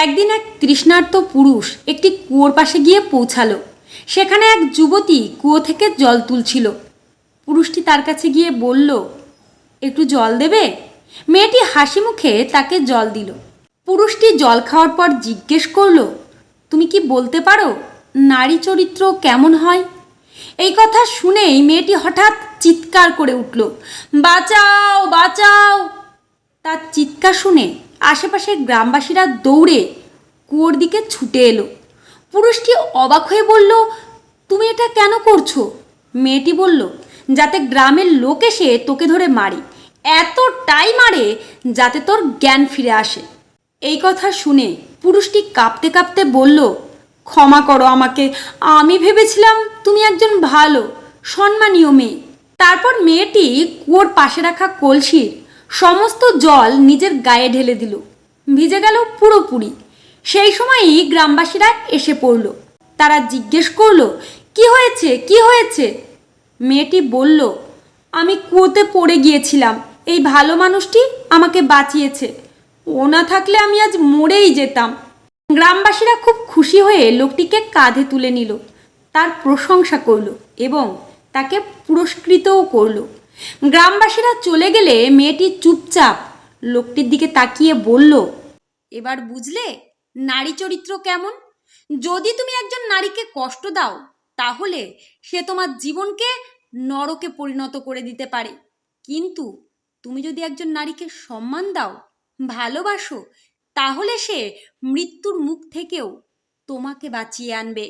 একদিন এক তৃষ্ণার্ত পুরুষ একটি কুয়োর পাশে গিয়ে পৌঁছালো। সেখানে এক যুবতী কুয়ো থেকে জল তুলছিল। পুরুষটি তার কাছে গিয়ে বলল, একটু জল দেবে? মেয়েটি হাসি মুখে তাকে জল দিল। পুরুষটি জল খাওয়ার পর জিজ্ঞেস করলো, তুমি কি বলতে পারো নারী চরিত্র কেমন হয়? এই কথা শুনেই মেয়েটি হঠাৎ চিৎকার করে উঠল, বাঁচাও বাঁচাও! তার চিৎকার শুনে আশেপাশের গ্রামবাসীরা দৌড়ে কুয়োর দিকে ছুটে এলো। পুরুষটি অবাক হয়ে বলল, তুমি এটা কেন করছো? মেয়েটি বলল, যাতে গ্রামের লোক এসে তোকে ধরে মারে, এতটাই মারে যাতে তোর জ্ঞান ফিরে আসে। এই কথা শুনে পুরুষটি কাঁপতে কাঁপতে বলল, ক্ষমা করো আমাকে, আমি ভেবেছিলাম তুমি একজন ভালো সম্মানীয় মেয়ে। তারপর মেয়েটি কুয়োর পাশে রাখা কলসির সমস্ত জল নিজের গায়ে ঢেলে দিল। ভিজে গেল পুরোপুরি। সেই সময়ই গ্রামবাসীরা এসে পড়ল। তারা জিজ্ঞেস করলো, কি হয়েছে কি হয়েছে? মেয়েটি বলল, আমি কুয়োতে পড়ে গিয়েছিলাম, এই ভালো মানুষটি আমাকে বাঁচিয়েছে, ও না থাকলে আমি আজ মরেই যেতাম। গ্রামবাসীরা খুব খুশি হয়ে লোকটিকে কাঁধে তুলে নিল, তার প্রশংসা করল এবং তাকে পুরস্কৃতও করল। গ্রামবাসীরা চলে গেলে মেয়েটি চুপচাপ লোকটির দিকে তাকিয়ে বলল, এবার বুঝলে নারী চরিত্র কেমন? যদি তুমি একজন নারীকে কষ্ট দাও তাহলে সে তোমার জীবনকে নরকে পরিণত করে দিতে পারে, কিন্তু তুমি যদি একজন নারীকে সম্মান দাও, ভালোবাসো, তাহলে সে মৃত্যুর মুখ থেকেও তোমাকে বাঁচিয়ে আনবে।